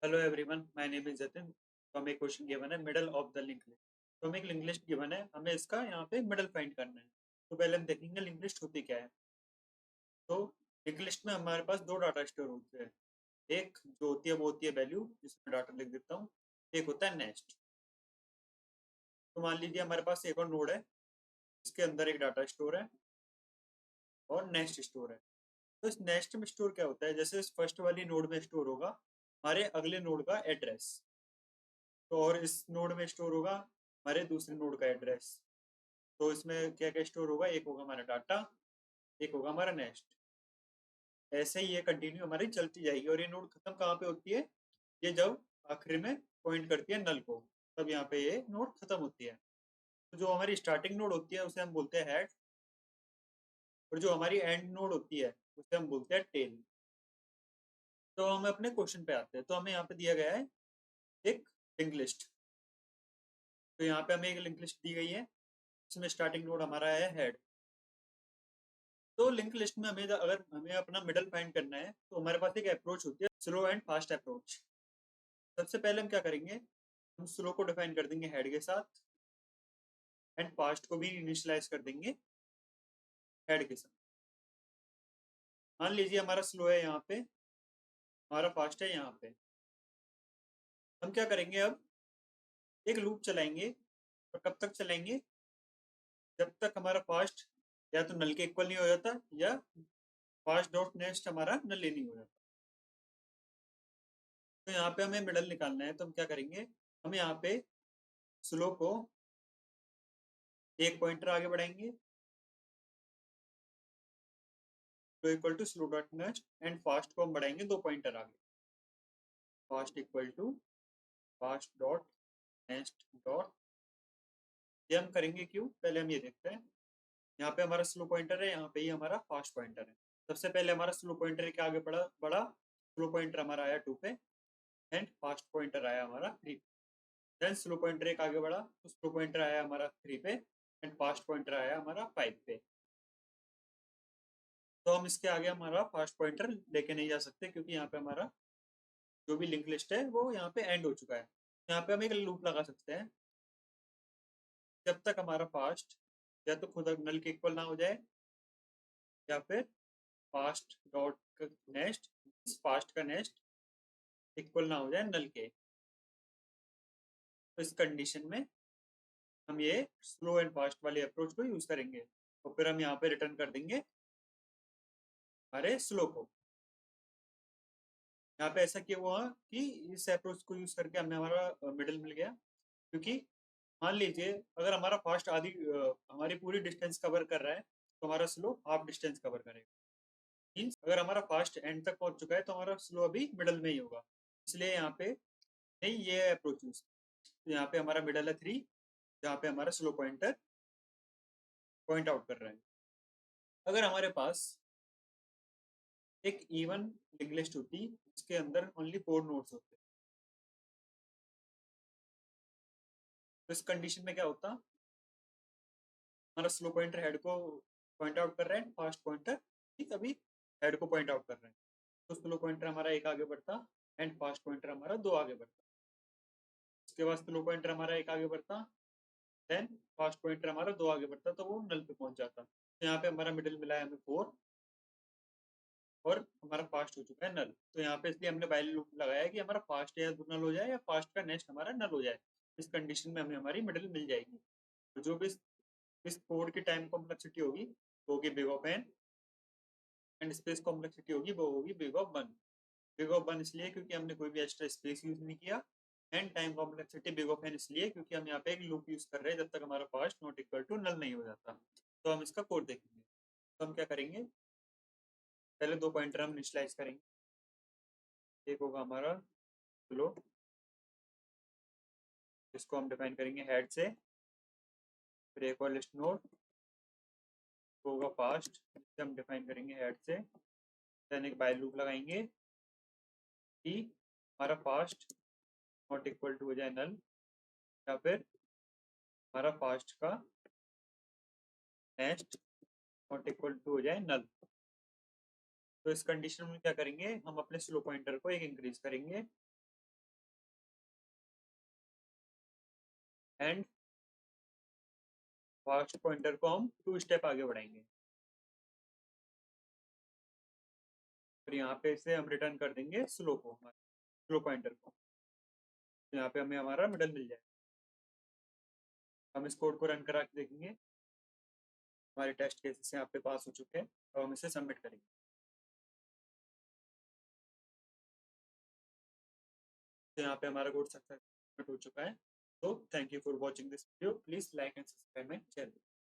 Hello everyone, my name is Jatin. तो हमें question given है middle of the link list. तो हमें एक लिंक लिस्ट गिवन है, हमें इसका यहाँ पे मिडल फाइंड करना है। तो पहले हम देखेंगे लिंक लिस्ट होती क्या है। तो लिंक लिस्ट में हमारे पास दो डाटा स्टोर होते हैं। एक जो होती है वो होती है वैल्यू, जिसमें डाटा लिख देता हूँ। एक होता है नेक्स्ट। तो मान लीजिए हमारे पास एक और नोड है, इसके अंदर एक डाटा स्टोर है और नेक्स्ट स्टोर है। तो इस नेक्स्ट में स्टोर क्या होता है, जैसे इस फर्स्ट वाली नोड में स्टोर होगा हमारे अगले नोड का एड्रेस। तो और इस नोड में स्टोर होगा हमारे दूसरे नोड का एड्रेस। तो इसमें क्या क्या स्टोर होगा, एक होगा हमारा डाटा, एक होगा हमारा नेक्स्ट। ऐसे ही ये कंटिन्यू हमारी चलती जाएगी। और ये नोड खत्म कहाँ पे होती है, ये जब आखिरी में पॉइंट करती है नल को, तब यहाँ पे ये नोड खत्म होती है। तो जो हमारी स्टार्टिंग नोड होती है उसे हम बोलते हैं हेड, और जो हमारी एंड नोड होती है उसे हम बोलते हैं टेल। तो हम अपने क्वेश्चन पे आते हैं। तो हमें यहाँ पे दिया गया है एक लिंक लिस्ट। तो यहाँ पे हमें एक लिंक लिस्ट दी गई है, इसमें स्टार्टिंग नोड हमारा है हेड। तो लिंक लिस्ट में हमें अगर हमें अपना मिडल फाइंड करना है तो हमारे पास एक अप्रोच होती है, स्लो एंड फास्ट अप्रोच। सबसे पहले हम क्या करेंगे, हम स्लो को डिफाइन कर देंगे हेड के साथ, एंड फास्ट को भी इनिशियलाइज कर देंगे हेड के साथ। मान लीजिए हमारा स्लो है यहाँ पे, हमारा फास्ट है यहाँ पे। हम क्या करेंगे, अब एक लूप चलाएंगे। और कब तक चलाएंगे, जब तक हमारा फास्ट या तो नल के इक्वल नहीं हो जाता, या फास्ट डॉट नेक्स्ट हमारा नल ही नहीं हो जाता। तो यहाँ पे हमें मिडल निकालना है, तो हम क्या करेंगे, हम यहाँ पे स्लो को एक पॉइंटर आगे बढ़ाएंगे, तो equal to slow dot next, and fast को हम बढ़ाएंगे दो पॉइंटर आगे, fast equal to fast dot next dot. ये हम करेंगे क्यों, पहले हम ये देखते हैं। यहाँ पे हमारा स्लो पॉइंटर है, यहाँ पे ही हमारा फास्ट पॉइंटर है। सबसे पहले हमारा स्लो पॉइंटर के आगे बढ़ा बढ़ा स्लो पॉइंटर हमारा आया 2 पे, एंड फास्ट पॉइंटर आया हमारा 3 पे। देन स्लो पॉइंटर एक आगे बढ़ा तो स्लो पॉइंटर आया हमारा 3 पे, एंड फास्ट पॉइंटर आया हमारा 5 पे। तो हम इसके आगे हमारा फास्ट पॉइंटर लेके नहीं जा सकते, क्योंकि यहाँ पे हमारा जो भी लिंक लिस्ट है वो यहाँ पे एंड हो चुका है। यहाँ पे हम एक लूप लगा सकते हैं, जब तक हमारा फास्ट या तो खुद नल के इक्वल ना हो जाए, या फिर फास्ट डॉट नेक्स्ट, फास्ट का नेक्स्ट इक्वल ना हो जाए नल के। तो इस कंडीशन में हम ये स्लो एंड फास्ट वाले अप्रोच को यूज करेंगे, और फिर हम यहाँ पे रिटर्न कर देंगे हमारे स्लो को। यहाँ पे ऐसा क्यों हुआ कि इस अप्रोच को यूज करके हमें हमारा मिडिल मिल गया, क्योंकि मान लीजिए अगर हमारा फास्ट आधी हमारी पूरी डिस्टेंस कवर कर रहा है, तो हमारा स्लो हाफ डिस्टेंस कवर करेगा। मीन्स अगर हमारा फास्ट एंड तक पहुंच चुका है तो हमारा स्लो अभी मिडल में ही होगा। इसलिए यहाँ पे नहीं ये अप्रोच यूज। तो यहाँ पे हमारा मिडल है 3, जहाँ पे हमारा स्लो पॉइंटर पॉइंट आउट कर रहा है। अगर हमारे पास एक इवन लिंक लिस्ट होती जिसके अंदर ओनली 4 नोड्स होते, तो इस कंडीशन में क्या होता, हमारा स्लो पॉइंटर हेड को पॉइंट आउट कर रहा है, फास्ट पॉइंटर ठीक अभी हेड को पॉइंट आउट कर रहे हैं। तो स्लो पॉइंटर हमारा एक आगे बढ़ता, एंड फास्ट पॉइंटर हमारा दो आगे बढ़ता। उसके बाद स्लो पॉइंटर हमारा एक आगे बढ़ता, देन फास्ट पॉइंटर हमारा दो आगे बढ़ता, तो वो नल पे पहुंच जाता। तो यहाँ पे हमारा मिडिल मिला है हमें 4, और हमारा फास्ट हो चुका है नल। तो यहाँ पे इसलिए हमने वाइल लूप लगाया कि हमारा फास्ट या नल हो जाए, या फास्ट का नेक्स्ट हमारा नल हो जाए। इस कंडीशन में हमें हमारी मिडिल मिल जाएगी। तो जो भी इस कोड की टाइम कॉम्प्लेक्सिटी होगी वो होगी big of N, and space complexity होगी वो होगी बिग ऑफ 1। बिग ऑफ 1 इसलिए क्योंकि हमने कोई भी एक्स्ट्रा स्पेस यूज नहीं किया, and time complexity big of N इसलिए क्योंकि हम यहाँ पे एक लूप यूज कर रहे हैं जब तक हमारा fast not equal to null नहीं हो जाता। तो हम इसका कोड देखेंगे। तो हम क्या करेंगे, पहले दो पॉइंटर हम इनिशियलाइज करेंगे। एक होगा हमारा स्लो, इसको हम डिफाइन करेंगे हेड से। फिर एक और लिस्ट नोड होगा फास्ट, जिसे हम डिफाइन करेंगे हेड से। देन एक बाय लूप लगाएंगे कि हमारा फास्ट नॉट इक्वल टू हो जाए नल, या फिर हमारा फास्ट का नेक्स्ट नॉट इक्वल टू हो जाए नल। तो इस कंडीशन में क्या करेंगे, हम अपने स्लो पॉइंटर को एक इंक्रीज करेंगे, एंड फास्ट पॉइंटर को हम 2 स्टेप आगे बढ़ाएंगे और यहाँ पे इसे हम रिटर्न कर देंगे स्लो को, स्लो पॉइंटर को। तो यहाँ पे हमें हमारा मिडल मिल जाएगा। हम इस कोड को रन करा के देखेंगे, हमारे टेस्ट केसेस यहाँ पे पास हो चुके हैं। तो हम इसे सबमिट करेंगे। तो यहाँ पे हमारा कोड सक्सेसफुल हो चुका है। तो thank you for watching this video, please like and subscribe my channel.